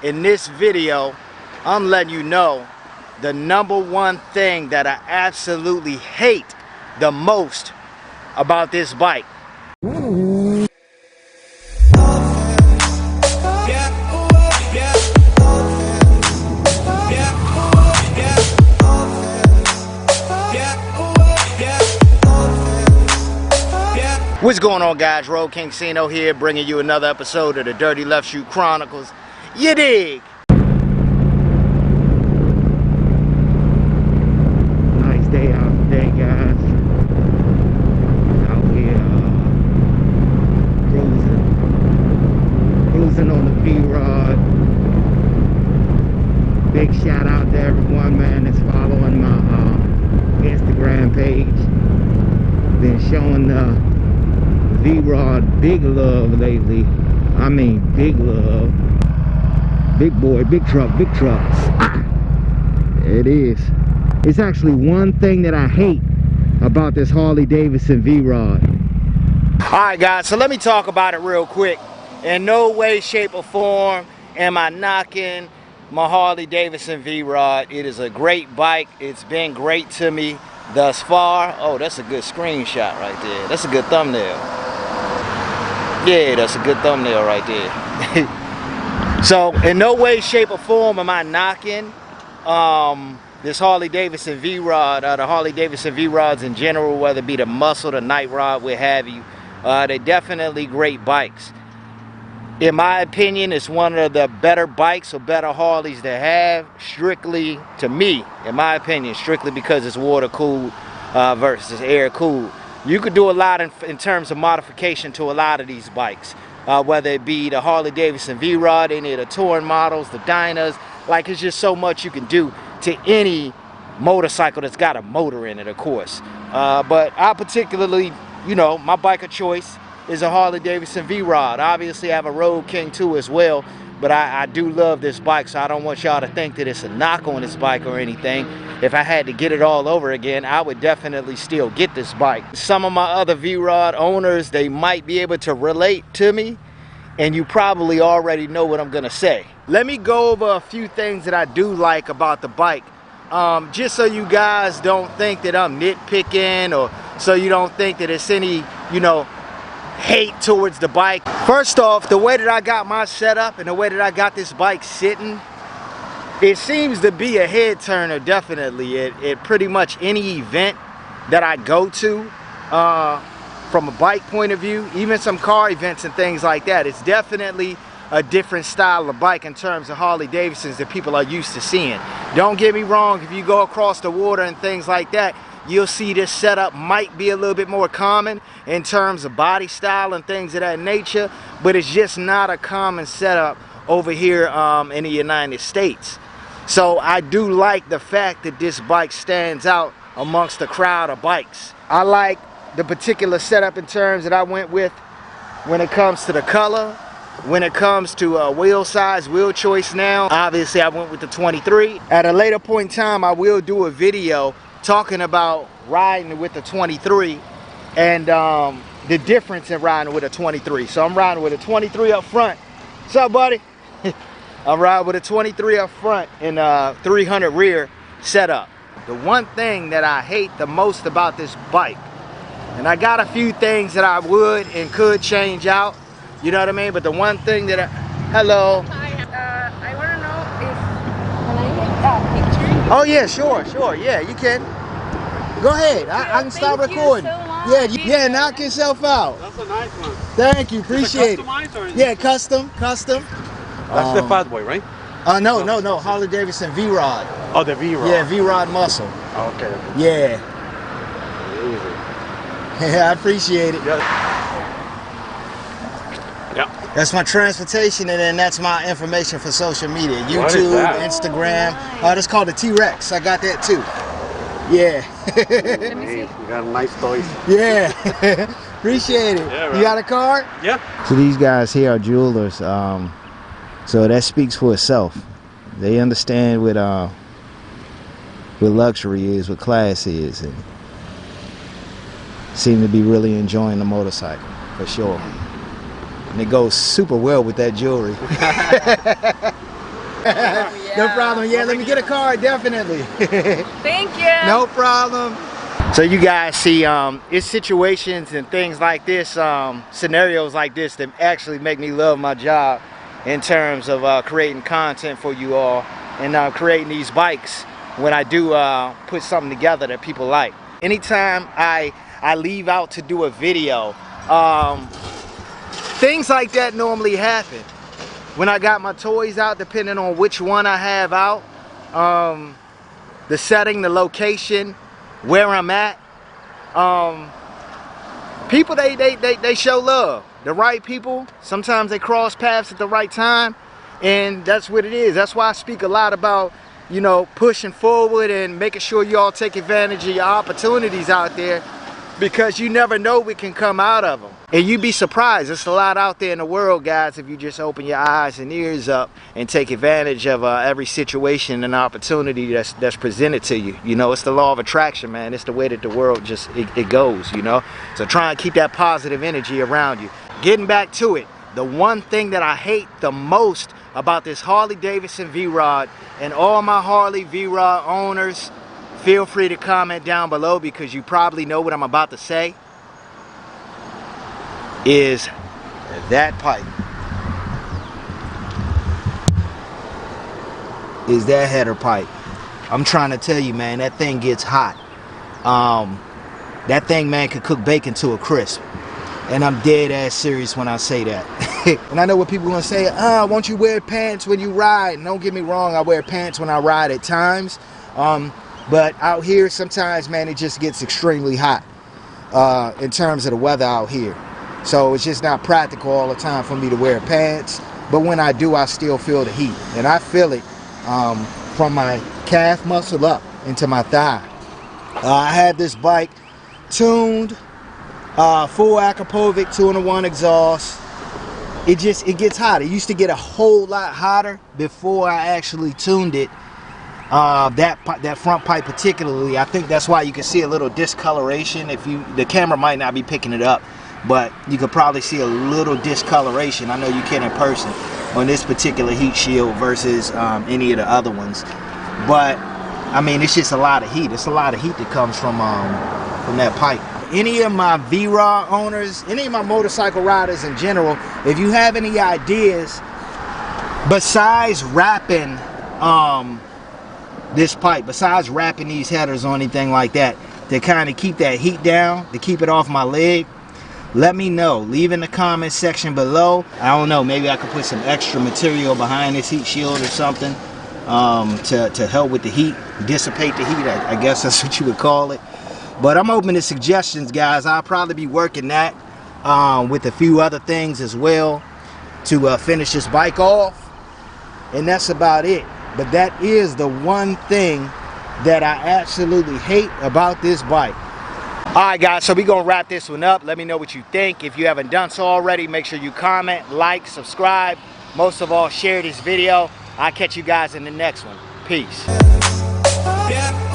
in this video, I'm letting you know the #1 thing that I absolutely hate the most about this bike. What's going on, guys? Road King Cino here, bringing you another episode of the Dirty Left Shoe Chronicles. You dig? Nice day out today, guys. Out here cruising on the V-Rod. Big shout out to everyone, man, that's following my Instagram page. Been showing V-Rod big love lately. I mean big love. Big boy, big truck, big trucks. It is. It's actually one thing that I hate about this Harley Davidson V-Rod. Alright guys, so let me talk about it real quick. In no way, shape, or form am I knocking my Harley Davidson V-Rod. It is a great bike. It's been great to me thus far. Oh, that's a good screenshot right there. That's a good thumbnail. Yeah, that's a good thumbnail right there. So, in no way, shape, or form am I knocking this Harley Davidson V-Rod, the Harley Davidson V-Rods in general, whether it be the Muscle, the Night Rod, what have you. They're definitely great bikes. In my opinion, it's one of the better bikes or better Harleys to have, strictly, to me, in my opinion, strictly because it's water cooled versus air cooled. You could do a lot in terms of modification to a lot of these bikes, whether it be the Harley Davidson V-Rod, any of the touring models, the Dynas. Like, it's just so much you can do to any motorcycle that's got a motor in it, of course. But I particularly, you know, my bike of choice is a Harley Davidson V-Rod. Obviously I have a Road King too as well, but I do love this bike, so I don't want y'all to think that it's a knock on this bike or anything. If I had to get it all over again, I would definitely still get this bike. Some of my other V-Rod owners, they might be able to relate to me, and you probably already know what I'm gonna say. Let me go over a few things that I do like about the bike, just so you guys don't think that I'm nitpicking, or so you don't think that it's any, you know, hate towards the bike. First off, the way that I got my setup and the way that I got this bike sitting, it seems to be a head turner, definitely. At pretty much any event that I go to, from a bike point of view, even some car events and things like that, it's definitely a different style of bike in terms of Harley Davidsons that people are used to seeing. Don't get me wrong, if you go across the water and things like that, you'll see this setup might be a little bit more common in terms of body style and things of that nature, but it's just not a common setup over here in the United States. So I do like the fact that this bike stands out amongst the crowd of bikes. I like the particular setup in terms that I went with when it comes to the color, when it comes to wheel size, wheel choice now. Obviously I went with the 23. At a later point in time, I will do a video talking about riding with the 23 and the difference in riding with a 23. So I'm riding with a 23 up front. What's up, buddy? I'm riding with a 23 up front and 300 rear setup. The one thing that I hate the most about this bike, and I got a few things that I would and could change out, you know what I mean? But the one thing that hello. Hi, I want to know if, can I take that picture? Oh yeah, sure, yeah, you can. Go ahead, I can stop recording. Yeah, knock yourself out. That's a nice one. Thank you, appreciate it. Or Yeah, custom. That's the Fat Boy, right? No, Harley Davidson V-Rod. Oh, the V-Rod. Yeah, V-Rod muscle. Okay. Yeah. Yeah, I appreciate it. Yeah. That's my transportation, and then that's my information for social media. YouTube, Instagram. That's called the T-Rex. I got that too. Yeah. You got a nice toy. Yeah. Appreciate it. Yeah, right. You got a card? Yeah. So these guys here are jewelers. So that speaks for itself. They understand what luxury is, what class is, and seem to be really enjoying the motorcycle, for sure. And it goes super well with that jewelry. No problem. Yeah, let me get a card, definitely. Thank you. No problem. So you guys see, it's situations and things like this, scenarios like this that actually make me love my job in terms of creating content for you all and creating these bikes when I do put something together that people like. Anytime I leave out to do a video, things like that normally happen. When I got my toys out, depending on which one I have out, the setting, the location, where I'm at, people they show love. The right people, sometimes they cross paths at the right time, and that's what it is. That's why I speak a lot about, you know, pushing forward and making sure you all take advantage of your opportunities out there, because you never know what can come out of them. And you'd be surprised. There's a lot out there in the world, guys, if you just open your eyes and ears up and take advantage of every situation and opportunity that's presented to you. You know, it's the law of attraction, man. It's the way that the world just, it goes, you know. So try and keep that positive energy around you. Getting back to it, the one thing that I hate the most about this Harley Davidson V-Rod, and all my Harley V-Rod owners, feel free to comment down below because you probably know what I'm about to say, is that pipe. Is that header pipe. I'm trying to tell you, man, that thing gets hot. That thing, man, could cook bacon to a crisp. And I'm dead ass serious when I say that. And I know what people are gonna say, won't you wear pants when you ride? And don't get me wrong, I wear pants when I ride at times. But out here, sometimes, man, it just gets extremely hot in terms of the weather out here. So it's just not practical all the time for me to wear pants. But when I do, I still feel the heat. And I feel it from my calf muscle up into my thigh. I had this bike tuned, full Akrapovic 2-in-1 exhaust. It gets hot. It used to get a whole lot hotter before I actually tuned it. That front pipe particularly, I think that's why you can see a little discoloration. The camera might not be picking it up, but you could probably see a little discoloration. I know you can in person on this particular heat shield versus any of the other ones. But I mean, it's just a lot of heat. It's a lot of heat that comes from that pipe. Any of my V-Rod owners, any of my motorcycle riders in general, if you have any ideas besides wrapping this pipe, besides wrapping these headers or anything like that, to kind of keep that heat down, to keep it off my leg, let me know. Leave in the comment section below. I don't know, maybe I could put some extra material behind this heat shield or something to help with the heat, dissipate the heat, I guess that's what you would call it. But I'm open to suggestions, guys. I'll probably be working that with a few other things as well to finish this bike off, and that's about it. But that is the one thing that I absolutely hate about this bike. Alright guys, so we're going to wrap this one up. Let me know what you think. If you haven't done so already, make sure you comment, like, subscribe. Most of all, share this video. I'll catch you guys in the next one. Peace. Yeah.